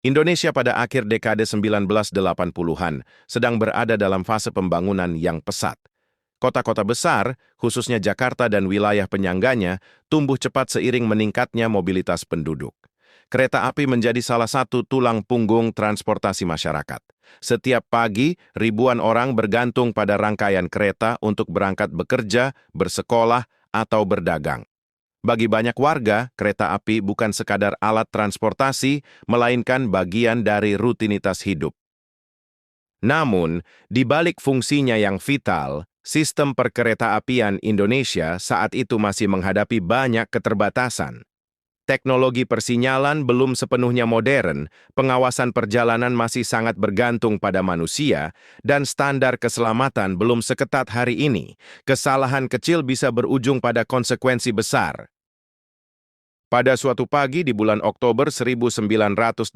Indonesia pada akhir dekade 1980-an sedang berada dalam fase pembangunan yang pesat. Kota-kota besar, khususnya Jakarta dan wilayah penyangganya, tumbuh cepat seiring meningkatnya mobilitas penduduk. Kereta api menjadi salah satu tulang punggung transportasi masyarakat. Setiap pagi, ribuan orang bergantung pada rangkaian kereta untuk berangkat bekerja, bersekolah, atau berdagang. Bagi banyak warga, kereta api bukan sekadar alat transportasi, melainkan bagian dari rutinitas hidup. Namun, di balik fungsinya yang vital, sistem perkereta-apian Indonesia saat itu masih menghadapi banyak keterbatasan. Teknologi persinyalan belum sepenuhnya modern, pengawasan perjalanan masih sangat bergantung pada manusia, dan standar keselamatan belum seketat hari ini. Kesalahan kecil bisa berujung pada konsekuensi besar. Pada suatu pagi di bulan Oktober 1987,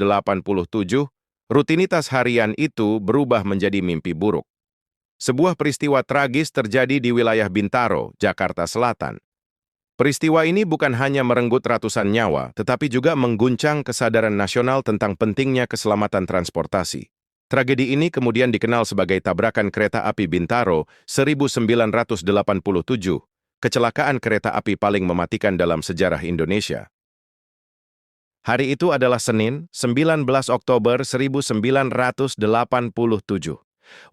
rutinitas harian itu berubah menjadi mimpi buruk. Sebuah peristiwa tragis terjadi di wilayah Bintaro, Jakarta Selatan. Peristiwa ini bukan hanya merenggut ratusan nyawa, tetapi juga mengguncang kesadaran nasional tentang pentingnya keselamatan transportasi. Tragedi ini kemudian dikenal sebagai tabrakan kereta api Bintaro 1987, kecelakaan kereta api paling mematikan dalam sejarah Indonesia. Hari itu adalah Senin, 19 Oktober 1987.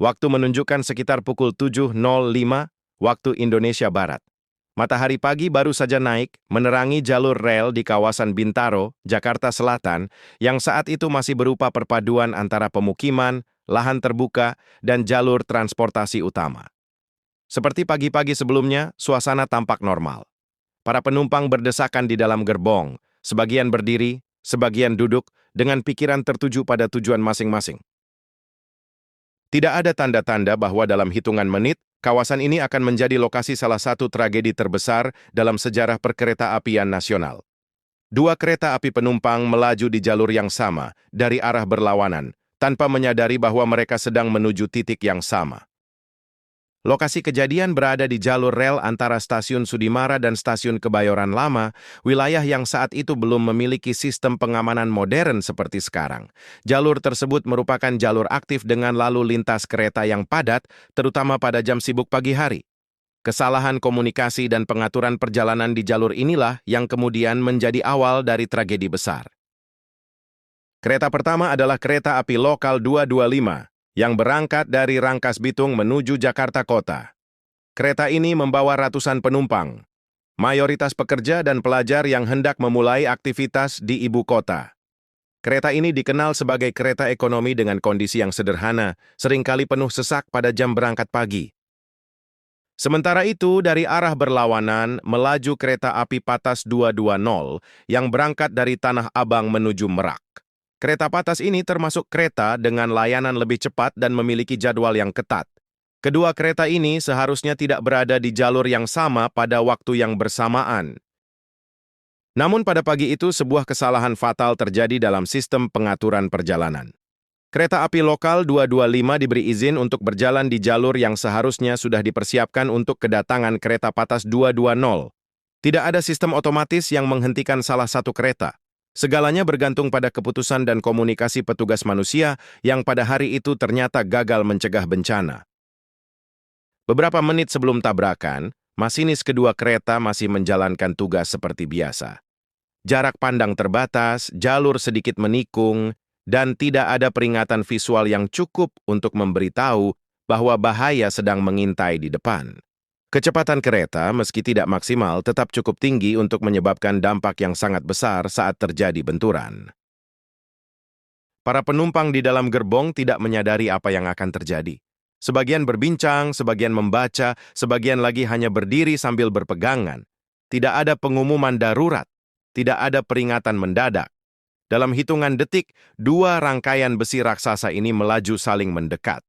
Waktu menunjukkan sekitar pukul 7.05 waktu Indonesia Barat. Matahari pagi baru saja naik, menerangi jalur rel di kawasan Bintaro, Jakarta Selatan, yang saat itu masih berupa perpaduan antara pemukiman, lahan terbuka, dan jalur transportasi utama. Seperti pagi-pagi sebelumnya, suasana tampak normal. Para penumpang berdesakan di dalam gerbong, sebagian berdiri, sebagian duduk, dengan pikiran tertuju pada tujuan masing-masing. Tidak ada tanda-tanda bahwa dalam hitungan menit, kawasan ini akan menjadi lokasi salah satu tragedi terbesar dalam sejarah perkereta-apian nasional. Dua kereta api penumpang melaju di jalur yang sama, dari arah berlawanan, tanpa menyadari bahwa mereka sedang menuju titik yang sama. Lokasi kejadian berada di jalur rel antara Stasiun Sudimara dan Stasiun Kebayoran Lama, wilayah yang saat itu belum memiliki sistem pengamanan modern seperti sekarang. Jalur tersebut merupakan jalur aktif dengan lalu lintas kereta yang padat, terutama pada jam sibuk pagi hari. Kesalahan komunikasi dan pengaturan perjalanan di jalur inilah yang kemudian menjadi awal dari tragedi besar. Kereta pertama adalah kereta api lokal 225. Yang berangkat dari Rangkas Bitung menuju Jakarta Kota. Kereta ini membawa ratusan penumpang, mayoritas pekerja dan pelajar yang hendak memulai aktivitas di ibu kota. Kereta ini dikenal sebagai kereta ekonomi dengan kondisi yang sederhana, seringkali penuh sesak pada jam berangkat pagi. Sementara itu, dari arah berlawanan, melaju kereta api Patas 220 yang berangkat dari Tanah Abang menuju Merak. Kereta Patas ini termasuk kereta dengan layanan lebih cepat dan memiliki jadwal yang ketat. Kedua kereta ini seharusnya tidak berada di jalur yang sama pada waktu yang bersamaan. Namun pada pagi itu sebuah kesalahan fatal terjadi dalam sistem pengaturan perjalanan. Kereta api lokal 225 diberi izin untuk berjalan di jalur yang seharusnya sudah dipersiapkan untuk kedatangan kereta Patas 220. Tidak ada sistem otomatis yang menghentikan salah satu kereta. Segalanya bergantung pada keputusan dan komunikasi petugas manusia yang pada hari itu ternyata gagal mencegah bencana. Beberapa menit sebelum tabrakan, masinis kedua kereta masih menjalankan tugas seperti biasa. Jarak pandang terbatas, jalur sedikit menikung, dan tidak ada peringatan visual yang cukup untuk memberitahu bahwa bahaya sedang mengintai di depan. Kecepatan kereta, meski tidak maksimal, tetap cukup tinggi untuk menyebabkan dampak yang sangat besar saat terjadi benturan. Para penumpang di dalam gerbong tidak menyadari apa yang akan terjadi. Sebagian berbincang, sebagian membaca, sebagian lagi hanya berdiri sambil berpegangan. Tidak ada pengumuman darurat, tidak ada peringatan mendadak. Dalam hitungan detik, dua rangkaian besi raksasa ini melaju saling mendekat.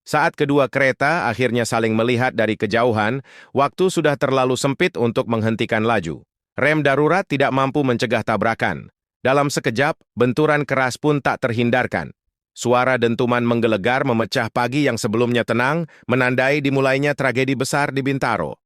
Saat kedua kereta akhirnya saling melihat dari kejauhan, waktu sudah terlalu sempit untuk menghentikan laju. Rem darurat tidak mampu mencegah tabrakan. Dalam sekejap, benturan keras pun tak terhindarkan. Suara dentuman menggelegar memecah pagi yang sebelumnya tenang, menandai dimulainya tragedi besar di Bintaro.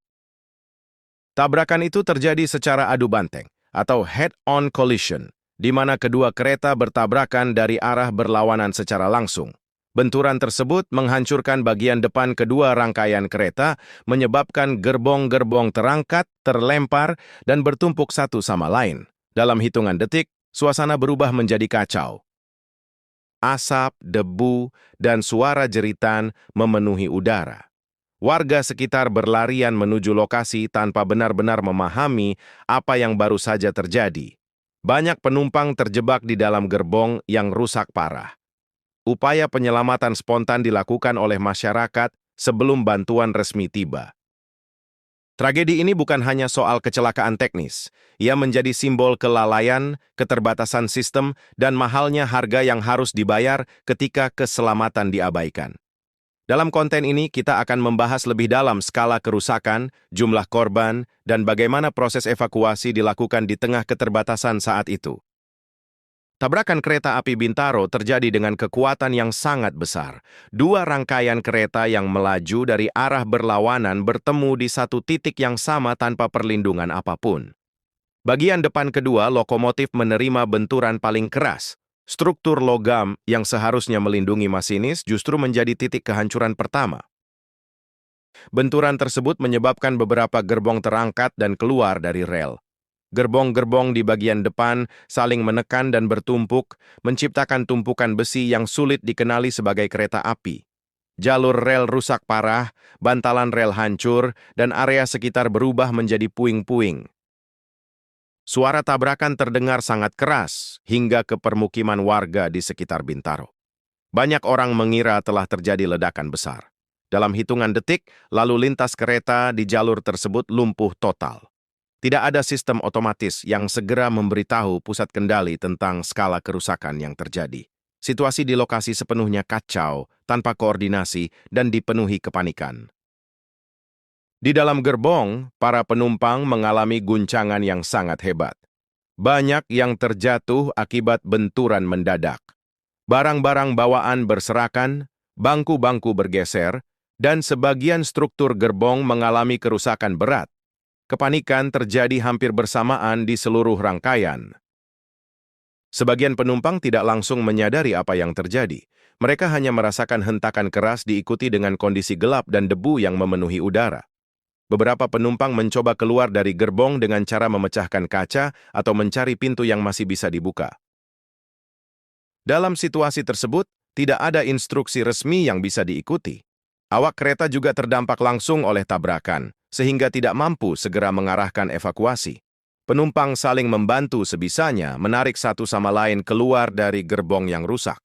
Tabrakan itu terjadi secara adu banteng, atau head-on collision. di mana kedua kereta bertabrakan dari arah berlawanan secara langsung. Benturan tersebut menghancurkan bagian depan kedua rangkaian kereta, menyebabkan gerbong-gerbong terangkat, terlempar, dan bertumpuk satu sama lain. Dalam hitungan detik, suasana berubah menjadi kacau. Asap, debu, dan suara jeritan memenuhi udara. Warga sekitar berlarian menuju lokasi tanpa benar-benar memahami apa yang baru saja terjadi. Banyak penumpang terjebak di dalam gerbong yang rusak parah. Upaya penyelamatan spontan dilakukan oleh masyarakat sebelum bantuan resmi tiba. Tragedi ini bukan hanya soal kecelakaan teknis. Ia menjadi simbol kelalaian, keterbatasan sistem, dan mahalnya harga yang harus dibayar ketika keselamatan diabaikan. Dalam konten ini, kita akan membahas lebih dalam skala kerusakan, jumlah korban, dan bagaimana proses evakuasi dilakukan di tengah keterbatasan saat itu. Tabrakan kereta api Bintaro terjadi dengan kekuatan yang sangat besar. Dua rangkaian kereta yang melaju dari arah berlawanan bertemu di satu titik yang sama tanpa perlindungan apapun. Bagian depan kedua lokomotif menerima benturan paling keras. Struktur logam yang seharusnya melindungi masinis justru menjadi titik kehancuran pertama. Benturan tersebut menyebabkan beberapa gerbong terangkat dan keluar dari rel. Gerbong-gerbong di bagian depan saling menekan dan bertumpuk, menciptakan tumpukan besi yang sulit dikenali sebagai kereta api. Jalur rel rusak parah, bantalan rel hancur, dan area sekitar berubah menjadi puing-puing. Suara tabrakan terdengar sangat keras hingga ke permukiman warga di sekitar Bintaro. Banyak orang mengira telah terjadi ledakan besar. Dalam hitungan detik, lalu lintas kereta di jalur tersebut lumpuh total. Tidak ada sistem otomatis yang segera memberitahu pusat kendali tentang skala kerusakan yang terjadi. Situasi di lokasi sepenuhnya kacau, tanpa koordinasi, dan dipenuhi kepanikan. Di dalam gerbong, para penumpang mengalami guncangan yang sangat hebat. Banyak yang terjatuh akibat benturan mendadak. Barang-barang bawaan berserakan, bangku-bangku bergeser, dan sebagian struktur gerbong mengalami kerusakan berat. Kepanikan terjadi hampir bersamaan di seluruh rangkaian. Sebagian penumpang tidak langsung menyadari apa yang terjadi. Mereka hanya merasakan hentakan keras diikuti dengan kondisi gelap dan debu yang memenuhi udara. Beberapa penumpang mencoba keluar dari gerbong dengan cara memecahkan kaca atau mencari pintu yang masih bisa dibuka. Dalam situasi tersebut, tidak ada instruksi resmi yang bisa diikuti. Awak kereta juga terdampak langsung oleh tabrakan, sehingga tidak mampu segera mengarahkan evakuasi. Penumpang saling membantu sebisanya menarik satu sama lain keluar dari gerbong yang rusak.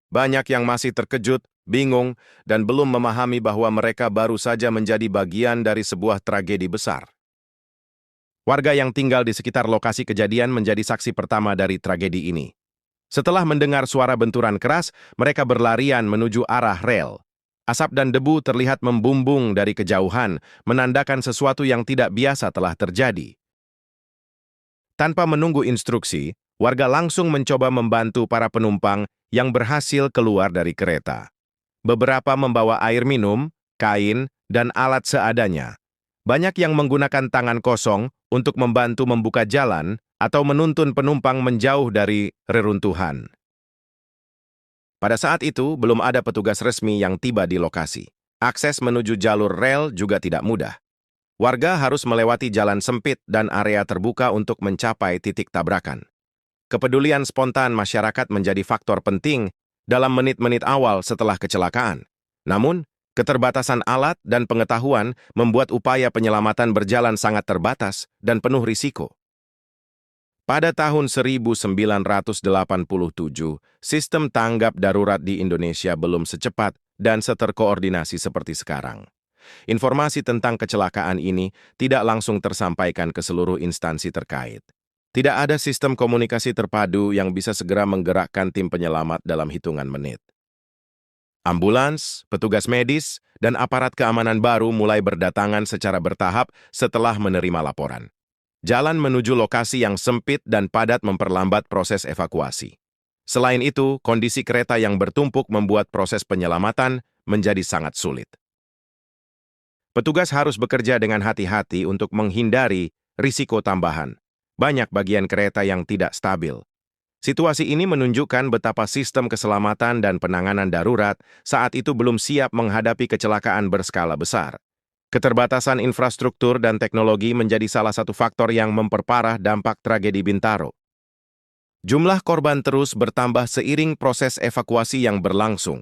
Banyak yang masih terkejut, bingung, dan belum memahami bahwa mereka baru saja menjadi bagian dari sebuah tragedi besar. Warga yang tinggal di sekitar lokasi kejadian menjadi saksi pertama dari tragedi ini. Setelah mendengar suara benturan keras, mereka berlarian menuju arah rel. Asap dan debu terlihat membumbung dari kejauhan, menandakan sesuatu yang tidak biasa telah terjadi. Tanpa menunggu instruksi, warga langsung mencoba membantu para penumpang yang berhasil keluar dari kereta. Beberapa membawa air minum, kain, dan alat seadanya. Banyak yang menggunakan tangan kosong untuk membantu membuka jalan atau menuntun penumpang menjauh dari reruntuhan. Pada saat itu, belum ada petugas resmi yang tiba di lokasi. Akses menuju jalur rel juga tidak mudah. Warga harus melewati jalan sempit dan area terbuka untuk mencapai titik tabrakan. Kepedulian spontan masyarakat menjadi faktor penting dalam menit-menit awal setelah kecelakaan. Namun, keterbatasan alat dan pengetahuan membuat upaya penyelamatan berjalan sangat terbatas dan penuh risiko. Pada tahun 1987, sistem tanggap darurat di Indonesia belum secepat dan seterkoordinasi seperti sekarang. Informasi tentang kecelakaan ini tidak langsung tersampaikan ke seluruh instansi terkait. Tidak ada sistem komunikasi terpadu yang bisa segera menggerakkan tim penyelamat dalam hitungan menit. Ambulans, petugas medis, dan aparat keamanan baru mulai berdatangan secara bertahap setelah menerima laporan. Jalan menuju lokasi yang sempit dan padat memperlambat proses evakuasi. Selain itu, kondisi kereta yang bertumpuk membuat proses penyelamatan menjadi sangat sulit. Petugas harus bekerja dengan hati-hati untuk menghindari risiko tambahan. Banyak bagian kereta yang tidak stabil. Situasi ini menunjukkan betapa sistem keselamatan dan penanganan darurat saat itu belum siap menghadapi kecelakaan berskala besar. Keterbatasan infrastruktur dan teknologi menjadi salah satu faktor yang memperparah dampak tragedi Bintaro. Jumlah korban terus bertambah seiring proses evakuasi yang berlangsung.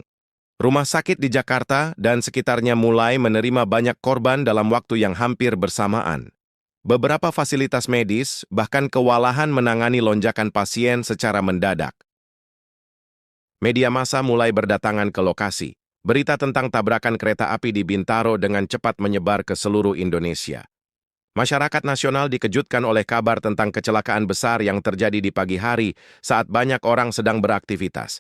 Rumah sakit di Jakarta dan sekitarnya mulai menerima banyak korban dalam waktu yang hampir bersamaan. Beberapa fasilitas medis bahkan kewalahan menangani lonjakan pasien secara mendadak. Media massa mulai berdatangan ke lokasi. Berita tentang tabrakan kereta api di Bintaro dengan cepat menyebar ke seluruh Indonesia. Masyarakat nasional dikejutkan oleh kabar tentang kecelakaan besar yang terjadi di pagi hari saat banyak orang sedang beraktivitas.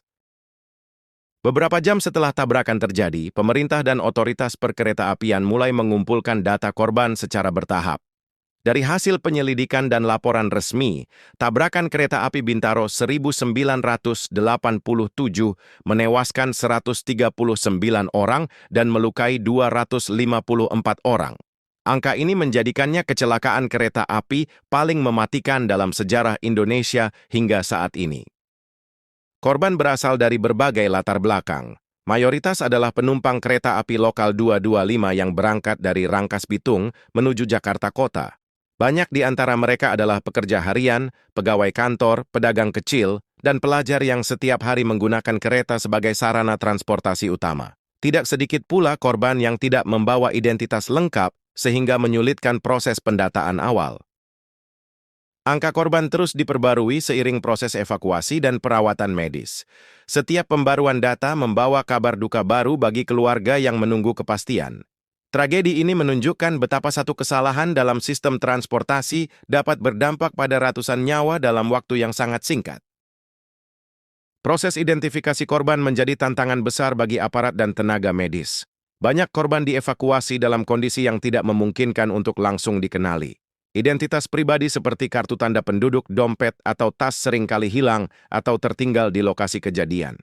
Beberapa jam setelah tabrakan terjadi, pemerintah dan otoritas perkereta-apian mulai mengumpulkan data korban secara bertahap. Dari hasil penyelidikan dan laporan resmi, tabrakan kereta api Bintaro 1987 menewaskan 139 orang dan melukai 254 orang. Angka ini menjadikannya kecelakaan kereta api paling mematikan dalam sejarah Indonesia hingga saat ini. Korban berasal dari berbagai latar belakang. Mayoritas adalah penumpang kereta api lokal 225 yang berangkat dari Rangkas Bitung menuju Jakarta Kota. Banyak di antara mereka adalah pekerja harian, pegawai kantor, pedagang kecil, dan pelajar yang setiap hari menggunakan kereta sebagai sarana transportasi utama. Tidak sedikit pula korban yang tidak membawa identitas lengkap sehingga menyulitkan proses pendataan awal. Angka korban terus diperbarui seiring proses evakuasi dan perawatan medis. Setiap pembaruan data membawa kabar duka baru bagi keluarga yang menunggu kepastian. Tragedi ini menunjukkan betapa satu kesalahan dalam sistem transportasi dapat berdampak pada ratusan nyawa dalam waktu yang sangat singkat. Proses identifikasi korban menjadi tantangan besar bagi aparat dan tenaga medis. Banyak korban dievakuasi dalam kondisi yang tidak memungkinkan untuk langsung dikenali. Identitas pribadi seperti kartu tanda penduduk, dompet, atau tas seringkali hilang atau tertinggal di lokasi kejadian.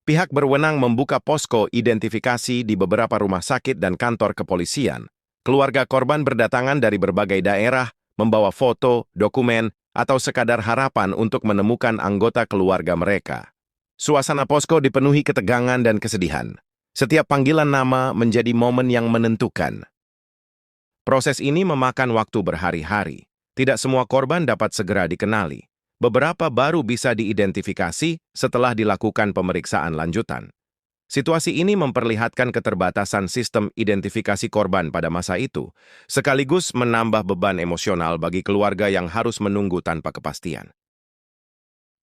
Pihak berwenang membuka posko identifikasi di beberapa rumah sakit dan kantor kepolisian. Keluarga korban berdatangan dari berbagai daerah, membawa foto, dokumen, atau sekadar harapan untuk menemukan anggota keluarga mereka. Suasana posko dipenuhi ketegangan dan kesedihan. Setiap panggilan nama menjadi momen yang menentukan. Proses ini memakan waktu berhari-hari. Tidak semua korban dapat segera dikenali. Beberapa baru bisa diidentifikasi setelah dilakukan pemeriksaan lanjutan. Situasi ini memperlihatkan keterbatasan sistem identifikasi korban pada masa itu, sekaligus menambah beban emosional bagi keluarga yang harus menunggu tanpa kepastian.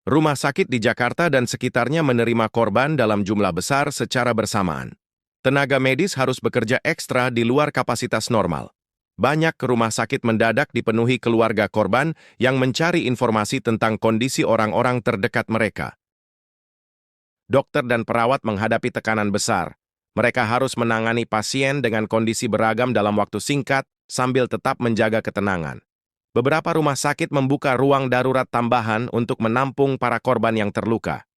Rumah sakit di Jakarta dan sekitarnya menerima korban dalam jumlah besar secara bersamaan. Tenaga medis harus bekerja ekstra di luar kapasitas normal. Banyak rumah sakit mendadak dipenuhi keluarga korban yang mencari informasi tentang kondisi orang-orang terdekat mereka. Dokter dan perawat menghadapi tekanan besar. Mereka harus menangani pasien dengan kondisi beragam dalam waktu singkat sambil tetap menjaga ketenangan. Beberapa rumah sakit membuka ruang darurat tambahan untuk menampung para korban yang terluka.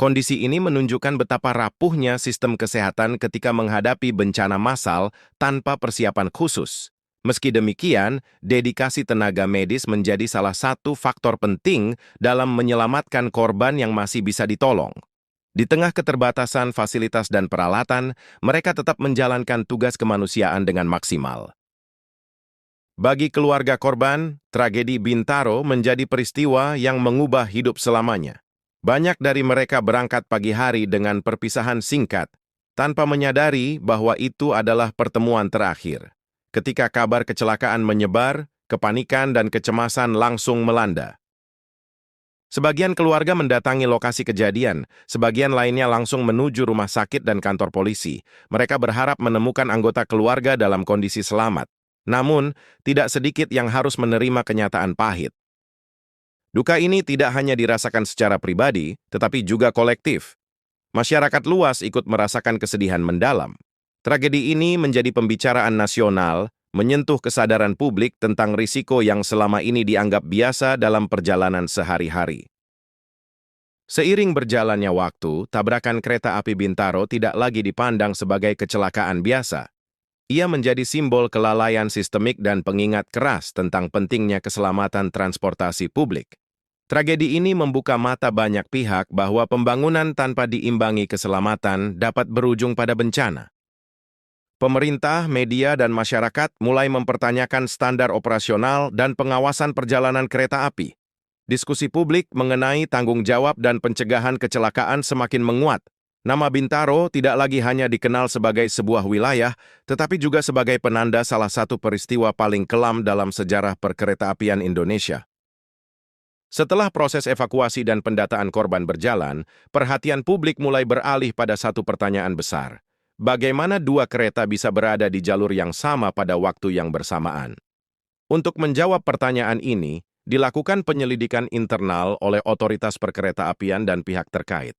Kondisi ini menunjukkan betapa rapuhnya sistem kesehatan ketika menghadapi bencana massal tanpa persiapan khusus. Meski demikian, dedikasi tenaga medis menjadi salah satu faktor penting dalam menyelamatkan korban yang masih bisa ditolong. Di tengah keterbatasan fasilitas dan peralatan, mereka tetap menjalankan tugas kemanusiaan dengan maksimal. Bagi keluarga korban, tragedi Bintaro menjadi peristiwa yang mengubah hidup selamanya. Banyak dari mereka berangkat pagi hari dengan perpisahan singkat, tanpa menyadari bahwa itu adalah pertemuan terakhir. Ketika kabar kecelakaan menyebar, kepanikan dan kecemasan langsung melanda. Sebagian keluarga mendatangi lokasi kejadian, sebagian lainnya langsung menuju rumah sakit dan kantor polisi. Mereka berharap menemukan anggota keluarga dalam kondisi selamat. Namun, tidak sedikit yang harus menerima kenyataan pahit. Duka ini tidak hanya dirasakan secara pribadi, tetapi juga kolektif. Masyarakat luas ikut merasakan kesedihan mendalam. Tragedi ini menjadi pembicaraan nasional, menyentuh kesadaran publik tentang risiko yang selama ini dianggap biasa dalam perjalanan sehari-hari. Seiring berjalannya waktu, tabrakan kereta api Bintaro tidak lagi dipandang sebagai kecelakaan biasa. Ia menjadi simbol kelalaian sistemik dan pengingat keras tentang pentingnya keselamatan transportasi publik. Tragedi ini membuka mata banyak pihak bahwa pembangunan tanpa diimbangi keselamatan dapat berujung pada bencana. Pemerintah, media, dan masyarakat mulai mempertanyakan standar operasional dan pengawasan perjalanan kereta api. Diskusi publik mengenai tanggung jawab dan pencegahan kecelakaan semakin menguat. Nama Bintaro tidak lagi hanya dikenal sebagai sebuah wilayah, tetapi juga sebagai penanda salah satu peristiwa paling kelam dalam sejarah perkeretaapian Indonesia. Setelah proses evakuasi dan pendataan korban berjalan, perhatian publik mulai beralih pada satu pertanyaan besar. Bagaimana dua kereta bisa berada di jalur yang sama pada waktu yang bersamaan? Untuk menjawab pertanyaan ini, dilakukan penyelidikan internal oleh otoritas perkeretaapian dan pihak terkait.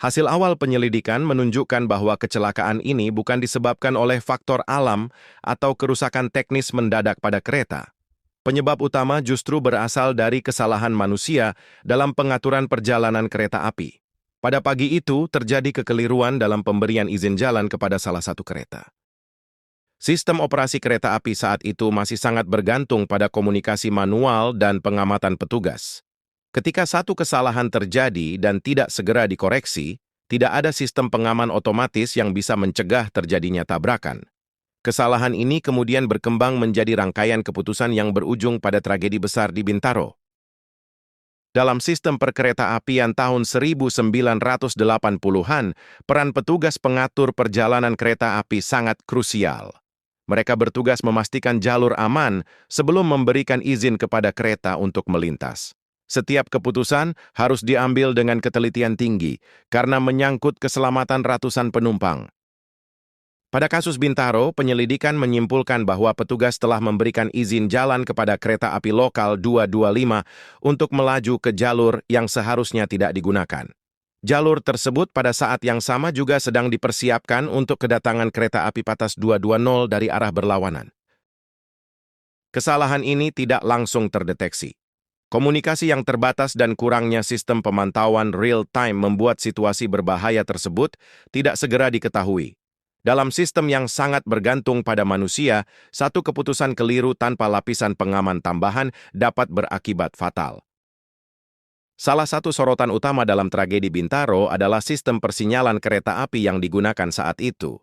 Hasil awal penyelidikan menunjukkan bahwa kecelakaan ini bukan disebabkan oleh faktor alam atau kerusakan teknis mendadak pada kereta. Penyebab utama justru berasal dari kesalahan manusia dalam pengaturan perjalanan kereta api. Pada pagi itu, terjadi kekeliruan dalam pemberian izin jalan kepada salah satu kereta. Sistem operasi kereta api saat itu masih sangat bergantung pada komunikasi manual dan pengamatan petugas. Ketika satu kesalahan terjadi dan tidak segera dikoreksi, tidak ada sistem pengaman otomatis yang bisa mencegah terjadinya tabrakan. Kesalahan ini kemudian berkembang menjadi rangkaian keputusan yang berujung pada tragedi besar di Bintaro. Dalam sistem perkeretaapian tahun 1980-an, peran petugas pengatur perjalanan kereta api sangat krusial. Mereka bertugas memastikan jalur aman sebelum memberikan izin kepada kereta untuk melintas. Setiap keputusan harus diambil dengan ketelitian tinggi karena menyangkut keselamatan ratusan penumpang. Pada kasus Bintaro, penyelidikan menyimpulkan bahwa petugas telah memberikan izin jalan kepada kereta api lokal 225 untuk melaju ke jalur yang seharusnya tidak digunakan. Jalur tersebut pada saat yang sama juga sedang dipersiapkan untuk kedatangan kereta api Patas 220 dari arah berlawanan. Kesalahan ini tidak langsung terdeteksi. Komunikasi yang terbatas dan kurangnya sistem pemantauan real-time membuat situasi berbahaya tersebut tidak segera diketahui. Dalam sistem yang sangat bergantung pada manusia, satu keputusan keliru tanpa lapisan pengaman tambahan dapat berakibat fatal. Salah satu sorotan utama dalam tragedi Bintaro adalah sistem persinyalan kereta api yang digunakan saat itu.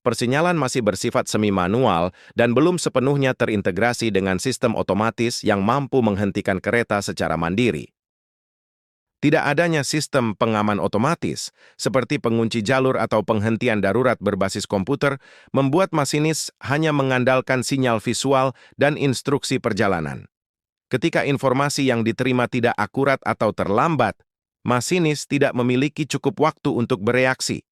Persinyalan masih bersifat semi-manual dan belum sepenuhnya terintegrasi dengan sistem otomatis yang mampu menghentikan kereta secara mandiri. Tidak adanya sistem pengaman otomatis, seperti pengunci jalur atau penghentian darurat berbasis komputer, membuat masinis hanya mengandalkan sinyal visual dan instruksi perjalanan. Ketika informasi yang diterima tidak akurat atau terlambat, masinis tidak memiliki cukup waktu untuk bereaksi.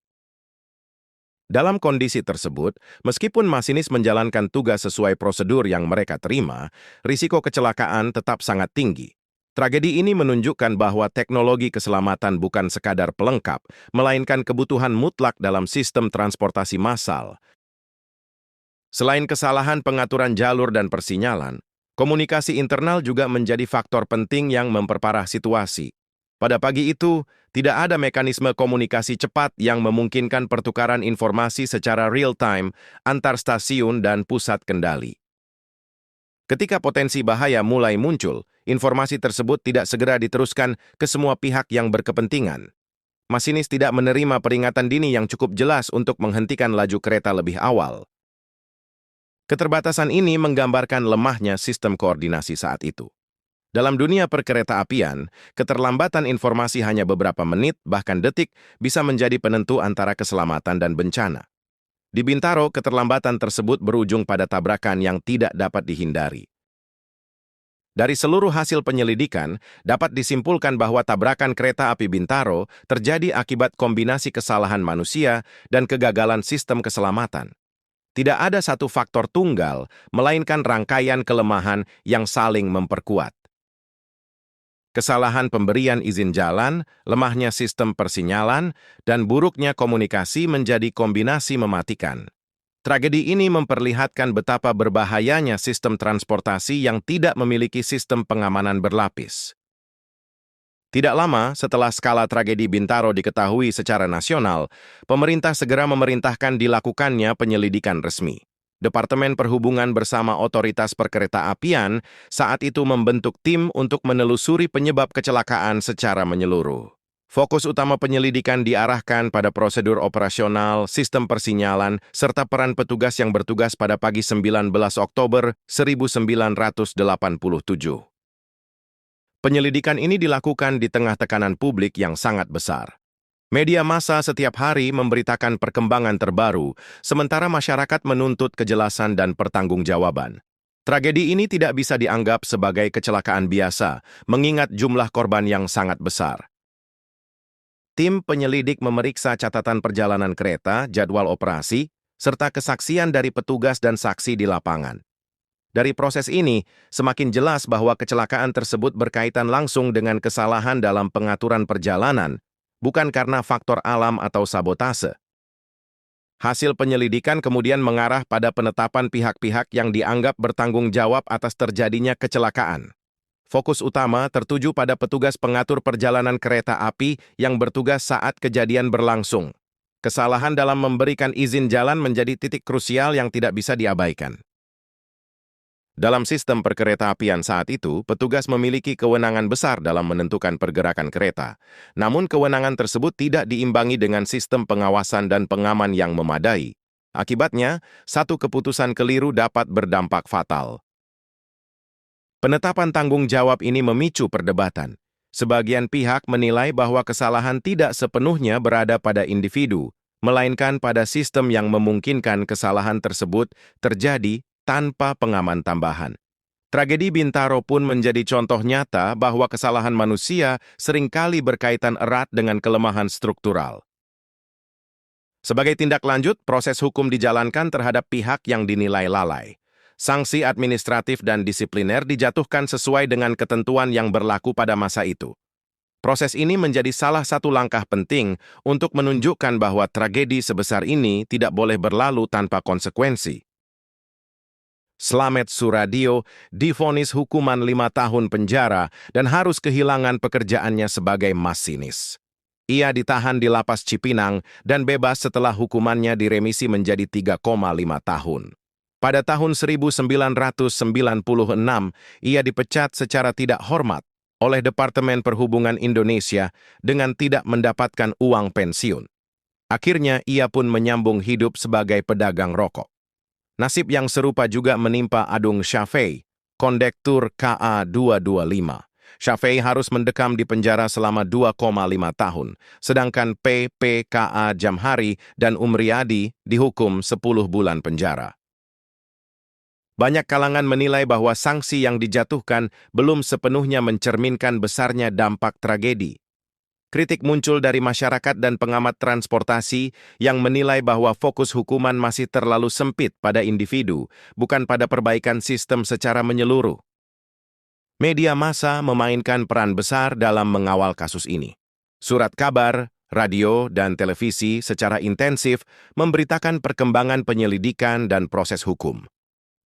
Dalam kondisi tersebut, meskipun masinis menjalankan tugas sesuai prosedur yang mereka terima, risiko kecelakaan tetap sangat tinggi. Tragedi ini menunjukkan bahwa teknologi keselamatan bukan sekadar pelengkap, melainkan kebutuhan mutlak dalam sistem transportasi massal. Selain kesalahan pengaturan jalur dan persinyalan, komunikasi internal juga menjadi faktor penting yang memperparah situasi. Pada pagi itu, tidak ada mekanisme komunikasi cepat yang memungkinkan pertukaran informasi secara real-time antar stasiun dan pusat kendali. Ketika potensi bahaya mulai muncul, informasi tersebut tidak segera diteruskan ke semua pihak yang berkepentingan. Masinis tidak menerima peringatan dini yang cukup jelas untuk menghentikan laju kereta lebih awal. Keterbatasan ini menggambarkan lemahnya sistem koordinasi saat itu. Dalam dunia perkeretaapian, keterlambatan informasi hanya beberapa menit, bahkan detik, bisa menjadi penentu antara keselamatan dan bencana. Di Bintaro, keterlambatan tersebut berujung pada tabrakan yang tidak dapat dihindari. Dari seluruh hasil penyelidikan, dapat disimpulkan bahwa tabrakan kereta api Bintaro terjadi akibat kombinasi kesalahan manusia dan kegagalan sistem keselamatan. Tidak ada satu faktor tunggal, melainkan rangkaian kelemahan yang saling memperkuat. Kesalahan pemberian izin jalan, lemahnya sistem persinyalan, dan buruknya komunikasi menjadi kombinasi mematikan. Tragedi ini memperlihatkan betapa berbahayanya sistem transportasi yang tidak memiliki sistem pengamanan berlapis. Tidak lama setelah skala tragedi Bintaro diketahui secara nasional, pemerintah segera memerintahkan dilakukannya penyelidikan resmi. Departemen Perhubungan bersama Otoritas Perkeretaapian saat itu membentuk tim untuk menelusuri penyebab kecelakaan secara menyeluruh. Fokus utama penyelidikan diarahkan pada prosedur operasional, sistem persinyalan, serta peran petugas yang bertugas pada pagi 19 Oktober 1987. Penyelidikan ini dilakukan di tengah tekanan publik yang sangat besar. Media massa setiap hari memberitakan perkembangan terbaru, sementara masyarakat menuntut kejelasan dan pertanggungjawaban. Tragedi ini tidak bisa dianggap sebagai kecelakaan biasa, mengingat jumlah korban yang sangat besar. Tim penyelidik memeriksa catatan perjalanan kereta, jadwal operasi, serta kesaksian dari petugas dan saksi di lapangan. Dari proses ini, semakin jelas bahwa kecelakaan tersebut berkaitan langsung dengan kesalahan dalam pengaturan perjalanan, bukan karena faktor alam atau sabotase. Hasil penyelidikan kemudian mengarah pada penetapan pihak-pihak yang dianggap bertanggung jawab atas terjadinya kecelakaan. Fokus utama tertuju pada petugas pengatur perjalanan kereta api yang bertugas saat kejadian berlangsung. Kesalahan dalam memberikan izin jalan menjadi titik krusial yang tidak bisa diabaikan. Dalam sistem perkeretaapian saat itu, petugas memiliki kewenangan besar dalam menentukan pergerakan kereta. Namun kewenangan tersebut tidak diimbangi dengan sistem pengawasan dan pengaman yang memadai. Akibatnya, satu keputusan keliru dapat berdampak fatal. Penetapan tanggung jawab ini memicu perdebatan. Sebagian pihak menilai bahwa kesalahan tidak sepenuhnya berada pada individu, melainkan pada sistem yang memungkinkan kesalahan tersebut terjadi tanpa pengaman tambahan. Tragedi Bintaro pun menjadi contoh nyata bahwa kesalahan manusia seringkali berkaitan erat dengan kelemahan struktural. Sebagai tindak lanjut, proses hukum dijalankan terhadap pihak yang dinilai lalai. Sanksi administratif dan disipliner dijatuhkan sesuai dengan ketentuan yang berlaku pada masa itu. Proses ini menjadi salah satu langkah penting untuk menunjukkan bahwa tragedi sebesar ini tidak boleh berlalu tanpa konsekuensi. Slamet Suradio divonis hukuman 5 tahun penjara dan harus kehilangan pekerjaannya sebagai masinis. Ia ditahan di lapas Cipinang dan bebas setelah hukumannya diremisi menjadi 3,5 tahun. Pada tahun 1996, ia dipecat secara tidak hormat oleh Departemen Perhubungan Indonesia dengan tidak mendapatkan uang pensiun. Akhirnya, ia pun menyambung hidup sebagai pedagang rokok. Nasib yang serupa juga menimpa Adung Syafei, kondektur KA 225. Syafei harus mendekam di penjara selama 2,5 tahun, sedangkan PPKA Jamhari dan Umriyadi dihukum 10 bulan penjara. Banyak kalangan menilai bahwa sanksi yang dijatuhkan belum sepenuhnya mencerminkan besarnya dampak tragedi. Kritik muncul dari masyarakat dan pengamat transportasi yang menilai bahwa fokus hukuman masih terlalu sempit pada individu, bukan pada perbaikan sistem secara menyeluruh. Media massa memainkan peran besar dalam mengawal kasus ini. Surat kabar, radio, dan televisi secara intensif memberitakan perkembangan penyelidikan dan proses hukum.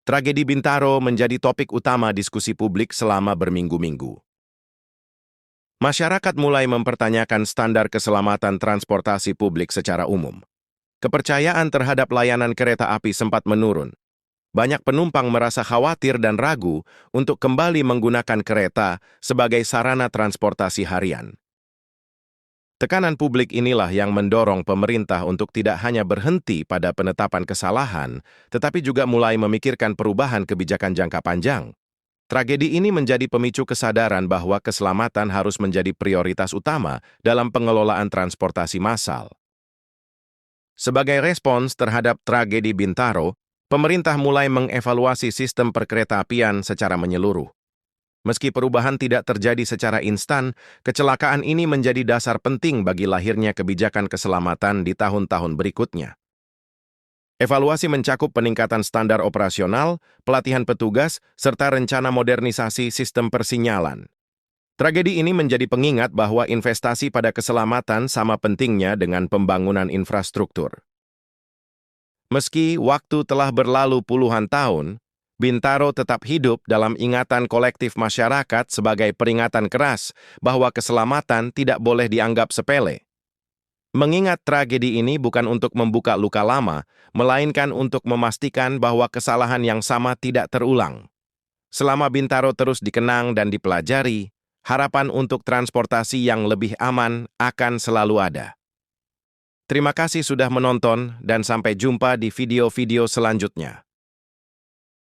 Tragedi Bintaro menjadi topik utama diskusi publik selama berminggu-minggu. Masyarakat mulai mempertanyakan standar keselamatan transportasi publik secara umum. Kepercayaan terhadap layanan kereta api sempat menurun. Banyak penumpang merasa khawatir dan ragu untuk kembali menggunakan kereta sebagai sarana transportasi harian. Tekanan publik inilah yang mendorong pemerintah untuk tidak hanya berhenti pada penetapan kesalahan, tetapi juga mulai memikirkan perubahan kebijakan jangka panjang. Tragedi ini menjadi pemicu kesadaran bahwa keselamatan harus menjadi prioritas utama dalam pengelolaan transportasi massal. Sebagai respons terhadap tragedi Bintaro, pemerintah mulai mengevaluasi sistem perkeretaapian secara menyeluruh. Meski perubahan tidak terjadi secara instan, kecelakaan ini menjadi dasar penting bagi lahirnya kebijakan keselamatan di tahun-tahun berikutnya. Evaluasi mencakup peningkatan standar operasional, pelatihan petugas, serta rencana modernisasi sistem persinyalan. Tragedi ini menjadi pengingat bahwa investasi pada keselamatan sama pentingnya dengan pembangunan infrastruktur. Meski waktu telah berlalu puluhan tahun, Bintaro tetap hidup dalam ingatan kolektif masyarakat sebagai peringatan keras bahwa keselamatan tidak boleh dianggap sepele. Mengingat tragedi ini bukan untuk membuka luka lama, melainkan untuk memastikan bahwa kesalahan yang sama tidak terulang. Selama Bintaro terus dikenang dan dipelajari, harapan untuk transportasi yang lebih aman akan selalu ada. Terima kasih sudah menonton dan sampai jumpa di video-video selanjutnya.